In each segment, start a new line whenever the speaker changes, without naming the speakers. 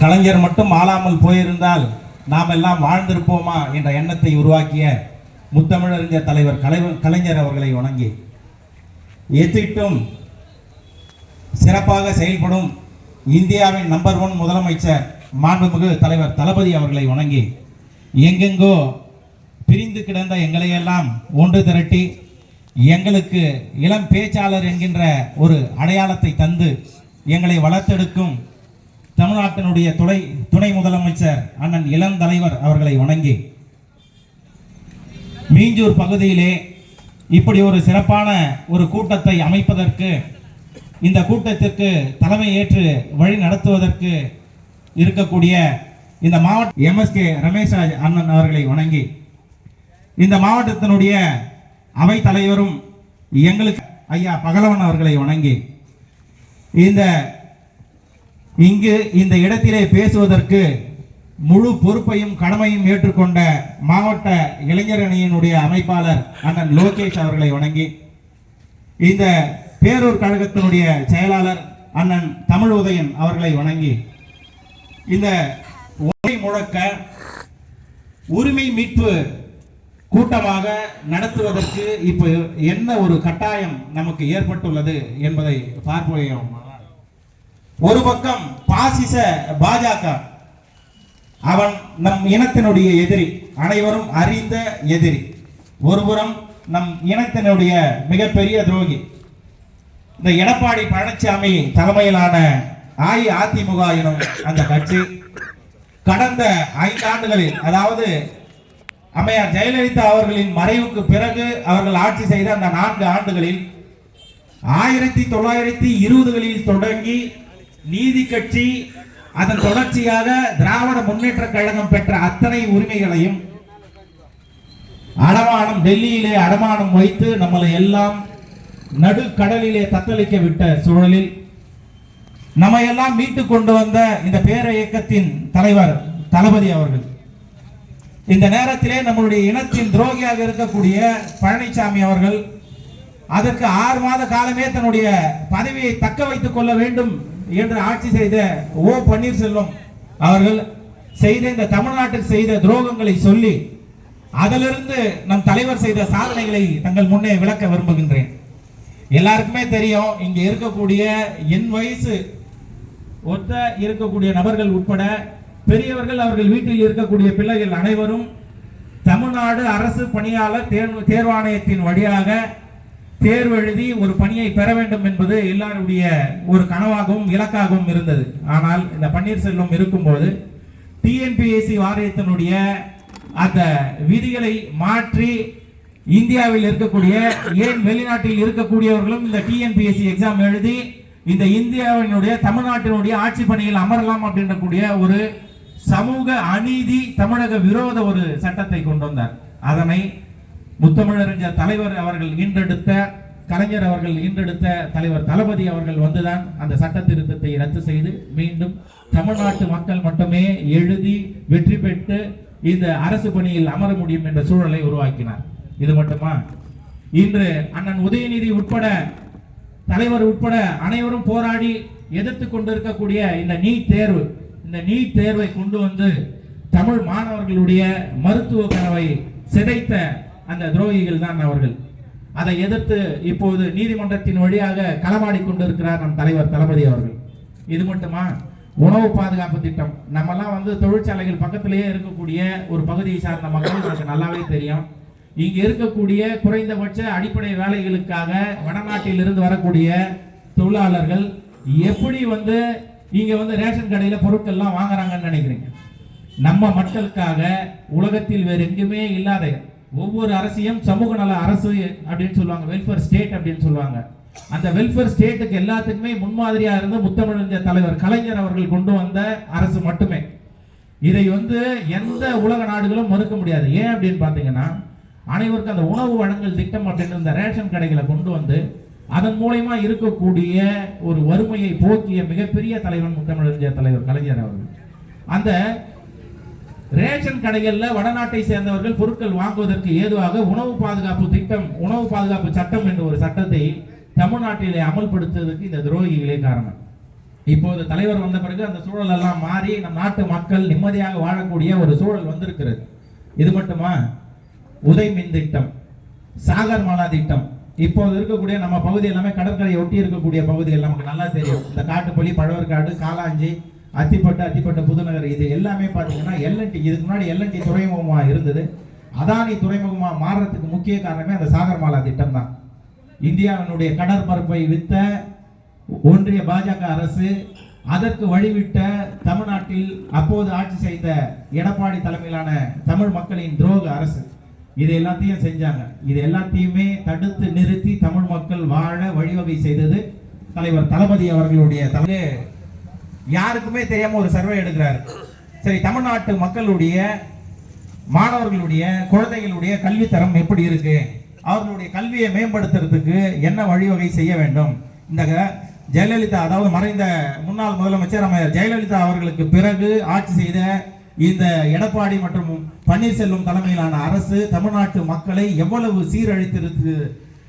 கலைஞர் மட்டும் ஆளாமல் போயிருந்தால் நாம் எல்லாம் வாழ்ந்திருப்போமா என்ற எண்ணத்தை உருவாக்கிய முத்தமிழறிஞர் தலைவர் கலைஞர் அவர்களை வணங்கி, எத்திட்டும் சிறப்பாக செயல்படும் இந்தியாவின் நம்பர் 1 முதலமைச்சர் மாண்புமிகு தலைவர் தளபதி அவர்களை வணங்கி, எங்கெங்கோ பிரிந்து கிடந்த எங்களையெல்லாம் ஒன்று திரட்டி எங்களுக்கு இளம் பேச்சாளர் என்கின்ற ஒரு அடையாளத்தை தந்து எங்களை வளர்த்தெடுக்கும் தமிழ்நாட்டினுடைய துணை முதலமைச்சர் அண்ணன் இளம் தலைவர் அவர்களை வணங்கி, மீஞ்சூர் பகுதியிலே இப்படி ஒரு சிறப்பான ஒரு கூட்டத்தை அமைப்பதற்கு, இந்த கூட்டத்திற்கு தலைமை ஏற்று வழி நடத்துவதற்கு இருக்கக்கூடிய இந்த மாவட்ட MSK ரமேஷ்ராஜ் அண்ணன் அவர்களை வணங்கி, இந்த மாவட்டத்தினுடைய அவை தலைவரும் எங்களுக்கு ஐயா பகலவன் அவர்களை வணங்கி, இங்கு இந்த இடத்திலே பேசுவதற்கு முழு பொறுப்பையும் கடமையும் ஏற்றுக்கொண்ட மாவட்ட இளைஞர் அணியினுடைய அமைப்பாளர் அண்ணன் லோகேஷ் அவர்களை வணங்கி, இந்த பேரூர் கழகத்தினுடைய செயலாளர் அண்ணன் தமிழ் உதயன் அவர்களை வணங்கி, இந்த ஒளி முழக்க உரிமை மீட்பு கூட்டமாக நடத்துவதற்கு இப்போ என்ன ஒரு கட்டாயம் நமக்கு ஏற்பட்டுள்ளது என்பதை பார்ப்போம். ஒரு பக்கம் பாசிச பாஜக, அவன் நம் இனத்தினுடைய எதிரி, அனைவரும் அறிந்த எதிரி. ஒருபுறம் நம் இனத்தினுடைய மிகப்பெரிய துரோகி இந்த எடப்பாடி பழனிசாமி தலைமையிலான அஇஅதிமுக எனும் அந்த கட்சி கடந்த 5 ஆண்டுகளில், அதாவது அம்மையார் ஜெயலலிதா அவர்களின் மறைவுக்கு பிறகு அவர்கள் ஆட்சி செய்த அந்த 4 ஆண்டுகளில் 1920களில் தொடங்கி நீதி கட்சி, அதன் தொடர்ச்சியாக திராவிட முன்னேற்ற கழகம் பெற்ற அத்தனை உரிமைகளையும் அடமானம், டெல்லியிலே அடமானம் வைத்து நம்மளை எல்லாம் நடுக்கடலிலே தத்தளிக்க விட்ட சூழலில் நம்ம எல்லாம் மீட்டு கொண்டு வந்த இந்த பேர இயக்கத்தின் தலைவர் தளபதி அவர்கள், இந்த நேரத்திலே நம்மளுடைய இனத்தின் துரோகியாக இருக்கக்கூடிய பழனிசாமி அவர்கள் அதற்கு 6 மாத காலமே தன்னுடைய பதவியை தக்க வைத்துக் கொள்ள வேண்டும் என்று ஆட்சி செய்த ஓ பன்னீர்செல்வம் அவர்கள் செய்த இந்த தமிழ்நாட்டில் செய்த துரோகங்களை சொல்லி, அதிலிருந்து நம் தலைவர் செய்த சாதனைகளை தங்கள் முன்னே விளக்க விரும்புகின்றேன். எல்லாருக்குமே தெரியும், இங்க இருக்கக்கூடிய என் வயசு ஒத்த இருக்கக்கூடிய நபர்கள் உட்பட பெரியவர்கள், அவர்கள் வீட்டில் இருக்கக்கூடிய பிள்ளைகள் அனைவரும் தமிழ்நாடு அரசு பணியாளர் தேர்வாணையத்தின் வழியாக தேர்வு எழுதி ஒரு பணியை பெற வேண்டும் என்பது எல்லாருடைய ஒரு கனவாகவும் இலக்காகவும் இருந்தது. ஆனால் இந்த பன்னீர்செல்வம் இருக்கும்போது TNPSC வாரியத்தினுடைய அந்த விதிகளை மாற்றி இந்தியாவில் இருக்கக்கூடிய, ஏன் வெளிநாட்டில் இருக்கக்கூடியவர்களும் இந்த TNPSC எக்ஸாம் எழுதி இந்த இந்தியாவினுடைய தமிழ்நாட்டினுடைய ஆட்சி பணியில் அமரலாம் அப்படின்றக்கூடிய ஒரு சமூக அநீதி, தமிழக விரோத ஒரு சட்டத்தை கொண்டு வந்தார். அதனை முத்தமிழறிஞர் தலைவர் அவர்கள் ஈன்றெடுத்த, கலைஞர் அவர்கள் ஈன்றெடுத்த தலைவர் தளபதி அவர்கள் வந்துதான் அந்த சட்ட திருத்தத்தை ரத்து செய்து மீண்டும் தமிழ்நாட்டு மக்கள் மட்டுமே எழுதி வெற்றி பெற்று இந்த அரசு பணியில் அமர முடியும் என்ற சூழலை உருவாக்கினார். இது மட்டுமா, இன்று அண்ணன் உதயநிதி உட்பட, தலைவர் உட்பட அனைவரும் போராடி எதிர்த்து கொண்டிருக்கக்கூடிய இந்த நீட் தேர்வை கொண்டு வந்து தமிழ் மாணவர்களுடைய மருத்துவ கனவை சிதைத்த அந்த துரோகிகள் தான் அவர்கள். அதை எதிர்த்து இப்போது நீதிமன்றத்தின் வழியாக களமாடி கொண்டிருக்கிறார் நம் தலைவர் தளபதி அவர்கள். இது மட்டுமா, உணவு பாதுகாப்பு திட்டம், நம்மெல்லாம் வந்து தொழிற்சாலைகள் பக்கத்திலேயே இருக்கக்கூடிய ஒரு பகுதியை சார்ந்த மக்கள் நமக்கு நல்லாவே தெரியும். இங்க இருக்கக்கூடிய குறைந்தபட்ச அடிப்படை வேலைகளுக்காக வடநாட்டில் இருந்து வரக்கூடிய தொழிலாளர்கள் எப்படி வந்து இங்க வந்து ரேஷன் கடையில பொருட்கள்லாம் வாங்குறாங்கன்னு நினைக்கிறீங்க? நம்ம மக்களுக்காக உலகத்தில் வேற எங்குமே இல்லாத ஒவ்வொரு அரசியும் சமூக நல அரசு அப்படின்னு சொல்லுவாங்க, வெல்ஃபேர் ஸ்டேட் அப்படின்னு சொல்லுவாங்க. அந்த வெல்ஃபேர் ஸ்டேட்டுக்கு எல்லாத்துக்குமே முன்மாதிரியா இருந்த முத்தமிழறிஞர் தலைவர் கலைஞர் அவர்கள் கொண்டு வந்த அரசு மட்டுமே. இதை வந்து எந்த உலக நாடுகளும் மறுக்க முடியாது. ஏன் அப்படின்னு பாத்தீங்கன்னா, அனைவருக்கும் அந்த உணவு வழங்கல் திட்டம் அப்படின்னு இந்த ரேஷன் கடைகளை கொண்டு வந்து அதன் மூலமா இருக்கக்கூடிய ஒரு வறுமையை போக்கிய மிகப்பெரிய தலைவன் முத்தமிழறிஞர் தலைவர் கலைஞர் அவர்கள். அந்த ரேஷன் கடைகள்ல வடநாட்டை சேர்ந்தவர்கள் பொருட்கள் வாங்குவதற்கு ஏதுவாக உணவு பாதுகாப்பு திட்டம், உணவு பாதுகாப்பு சட்டம் என்ற ஒரு சட்டத்தை தமிழ்நாட்டிலே அமல்படுத்துவதற்கு இந்த துரோகிகளே காரணம். இப்போது தலைவர் வந்த பிறகு அந்த சூழல் எல்லாம் மாறி நம் நாட்டு மக்கள் நிம்மதியாக வாழக்கூடிய ஒரு சூழல் வந்திருக்கிறது. இது மட்டுமா, உதய் மின் திட்டம், சாகர் மாலா திட்டம், இப்போது இருக்கக்கூடிய நம்ம பகுதி எல்லாமே கடற்கரையை ஒட்டி இருக்கக்கூடிய பகுதிகள் நமக்கு நல்லா தெரியும். இந்த காட்டுப்பள்ளி, பழவர்காடு, காலாஞ்சி, அத்திப்பட்டு, புதுநகர், இது எல்லாமே பார்த்தீங்கன்னா எல்என்டி, இதுக்கு முன்னாடி எல்என்டி துறைமுகமாக இருந்தது. அதானி துறைமுகமாக மாறுறதுக்கு முக்கிய காரணமே அந்த சாகர் மாலா திட்டம் தான். இந்தியாவினுடைய கடற்பரப்பை வித்த ஒன்றிய பாஜக அரசு, அதற்கு வழிவிட்ட தமிழ்நாட்டில் அப்போது ஆட்சி செய்த எடப்பாடி தலைமையிலான தமிழ் மக்களின் துரோக அரசு இது எல்லாத்தையும் செஞ்சாங்க. இது எல்லாத்தையுமே தடுத்து நிறுத்தி தமிழ் மக்கள் வாழ வழிவகை செய்தது தலைவர் தளபதி அவர்களுடைய தலைமை. யாருக்குமே தெரியாம ஒரு சர்வே எடுக்கிறார். சரி, தமிழ்நாட்டு மக்களுடைய மாணவர்களுடைய குழந்தைகளுடைய கல்வித்தரம் எப்படி இருக்கு, அவர்களுடைய கல்வியை மேம்படுத்துறதுக்கு என்ன வழிவகை செய்ய வேண்டும். இந்த ஜெயலலிதா, அதாவது மறைந்த முன்னாள் முதலமைச்சர் நம்ம ஜெயலலிதா அவர்களுக்கு பிறகு ஆட்சி செய்த இந்த எடப்பாடி மற்றும் பன்னீர்செல்வம் தலைமையிலான அரசு தமிழ்நாட்டு மக்களை எவ்வளவு சீரழித்திருக்கு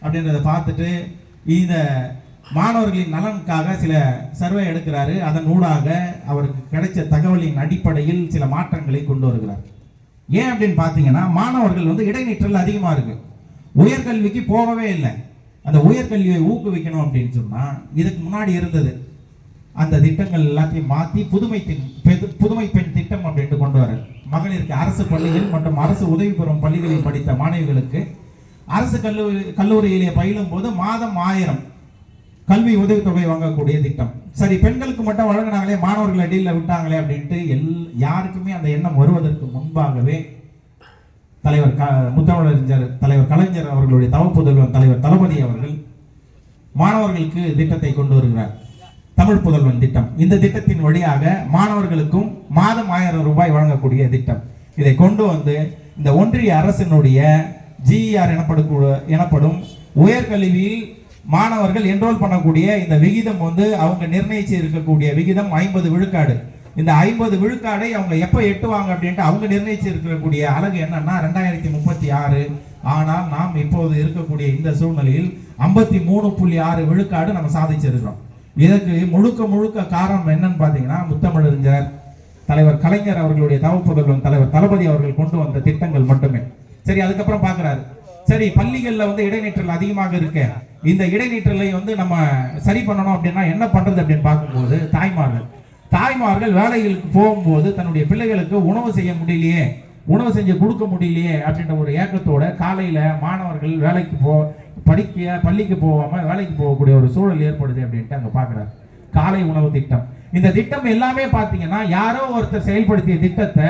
அப்படின்றத பார்த்துட்டு இந்த மாணவர்களின் நலனுக்காக சில சர்வே எடுக்கிறாரு. அதன் ஊடாக அவருக்கு கிடைச்ச தகவலின் அடிப்படையில் சில மாற்றங்களை கொண்டு வருகிறார். ஏன் அப்படின்னு பார்த்தீங்கன்னா, மாணவர்கள் வந்து இடைநிற்றல் அதிகமாக இருக்கு, உயர்கல்விக்கு போகவே இல்லை. அந்த உயர்கல்வியை ஊக்குவிக்கணும் அப்படின்னு சொன்னா இதுக்கு முன்னாடி இருந்தது அந்த திட்டங்கள் எல்லாத்தையும் மாற்றி புதுமை பெண் திட்டம் அப்படின்ட்டு கொண்டு வர, மகளிருக்கு அரசு பள்ளிகள் மற்றும் அரசு உதவி பெறும் பள்ளிகளில் படித்த மாணவிகளுக்கு அரசு கல்லூரியிலே பயிலும் போது மாதம் 1000 கல்வி உதவித்தொகை வாங்கக்கூடிய திட்டம். சரி, பெண்களுக்கு மட்டும் வழங்கினாங்களே, மாணவர்கள் அடியில் விட்டாங்களே அப்படின்ட்டு யாருக்குமே அந்த எண்ணம் வருவதற்கு முன்பாகவே தலைவர் முத்தமிழறிஞர் தலைவர் கலைஞர் அவர்களுடைய தவப்புதல்வன் தலைவர் தளபதி அவர்கள் மாணவர்களுக்கு திட்டத்தை கொண்டு வருகிறார். தமிழ் புதல்வன் திட்டம். இந்த திட்டத்தின் வழியாக மாணவர்களுக்கும் மாதம் 1000 ரூபாய் வழங்கக்கூடிய திட்டம். இதை கொண்டு வந்து இந்த ஒன்றிய அரசினுடைய ஜிஆர் எனப்படும் உயர்கல்வியில் மாணவர்கள் என்ரோல் பண்ணக்கூடிய இந்த விகிதம் வந்து அவங்க நிர்ணயிச்சு இருக்கக்கூடிய விகிதம் 50 விழுக்காடு. இந்த 50 விழுக்காடை அவங்க எப்ப எட்டுவாங்க அப்படின்ட்டு அவங்க நிர்ணயிச்சு இருக்கக்கூடிய அழகு என்னன்னா 2036. ஆனால் நாம் இப்போது இருக்கக்கூடிய இந்த சூழ்நிலையில் 53.6 விழுக்காடு நம்ம சாதிச்சிருக்கிறோம். இதற்கு முழுக்க காரணம் என்னன்னு பாத்தீங்கன்னா, முத்தமிழறிஞர் தலைவர் கலைஞர் அவர்களுடைய தவப்புதல்வன் தலைவர் தளபதி அவர்கள் கொண்டு வந்த திட்டங்கள் மட்டுமே. சரி, அதுக்கப்புறம் பாக்குறாரு, சரி பள்ளிகள்ல வந்து இடைநிற்றல் அதிகமாக இருக்கு, இந்த இடைநிற்றலை வந்து நம்ம சரி பண்ணணும் அப்படின்னா என்ன பண்றது அப்படின்னு பார்க்கும்போது, தாய்மார்கள் வேலைகளுக்கு போகும்போது தன்னுடைய பிள்ளைகளுக்கு உணவு செய்ய முடியலையே, உணவு செஞ்சு கொடுக்க முடியலையே அப்படின்ற ஒரு ஏக்கத்தோட காலையில மாணவர்கள் பள்ளிக்கு போகாம வேலைக்கு போகக்கூடிய ஒரு சூழல் ஏற்படுது அப்படின்ட்டு அங்க பாக்குறாரு. காலை உணவு திட்டம், இந்த திட்டம் எல்லாமே பாத்தீங்கன்னா யாரோ ஒருத்தர் செயல்படுத்திய திட்டத்தை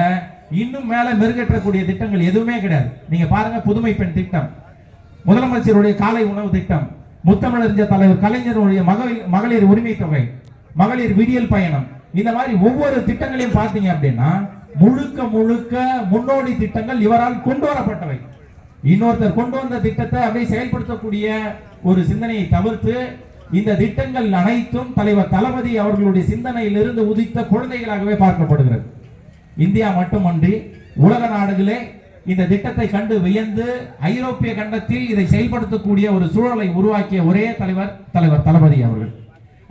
இன்னும் மேல மெருகேற்றக்கூடிய திட்டங்கள் எதுவுமே கிடையாது. நீங்க பாருங்க, புதுமை பெண் திட்டம், முதலமைச்சருடைய காலை உணவு திட்டம், முத்தமிழறிஞர் தலைவர் கலைஞருடைய மகளிர் உரிமை தொகை, மகளிர் விடியல் பயணம், இந்த மாதிரி ஒவ்வொரு திட்டங்களையும் பார்த்தீங்க அப்படின்னா முழுக்க முன்னோடி திட்டங்கள் இவரால் கொண்டு வரப்பட்டவை. இன்னொருத்தர் கொண்டு வந்த திட்டத்தை அப்படியே செயல்படுத்தக்கூடிய ஒரு சிந்தனையை தவிர்த்து இந்த திட்டங்கள் அனைத்தும் தலைவர் தளபதி அவர்களுடைய சிந்தனையிலிருந்து உதித்த குழந்தைகளாகவே பார்க்கப்படுகிறது. இந்தியா மட்டுமன்றி உலக நாடுகளே இந்த திட்டத்தை கண்டு வியந்து ஐரோப்பிய கண்டத்தில் இதை செயல்படுத்தக்கூடிய ஒரு சூழலை உருவாக்கிய ஒரே தலைவர் தளபதி அவர்கள்.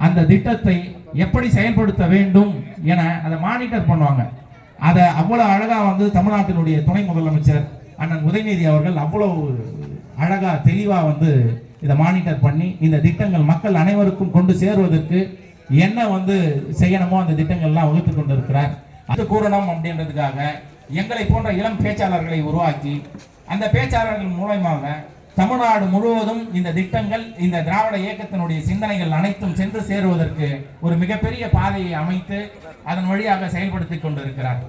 அந்த திட்டத்தை எப்படி செயல்படுத்த வேண்டும் என அதை மானிட்டர் பண்ணுவாங்க. அதை அவ்வளவு அழகா வந்து தமிழ்நாட்டினுடைய துணை முதலமைச்சர் அண்ணன் உதயநிதி அவர்கள் அவ்வளவு அழகா தெளிவா வந்து இதை மானிட்டர் பண்ணி இந்த திட்டங்கள் மக்கள் அனைவருக்கும் கொண்டு சேருவதற்கு என்ன வந்து செய்யணுமோ அந்த திட்டங்கள்லாம் வகுத்து கொண்டு இருக்கிறார். அது கூறணும் அப்படின்றதுக்காக எங்களை போன்ற இளம் பேச்சாளர்களை உருவாக்கி அந்த பேச்சாளர்கள் மூலமாக தமிழ்நாடு முழுவதும் இந்த திட்டங்கள், இந்த திராவிட இயக்கத்தினுடைய சிந்தனைகள் அனைத்தும் சென்று சேருவதற்கு ஒரு மிகப்பெரிய பாதையை அமைத்து அதன் வழியாக செயல்படுத்திக் கொண்டிருக்கிறார்.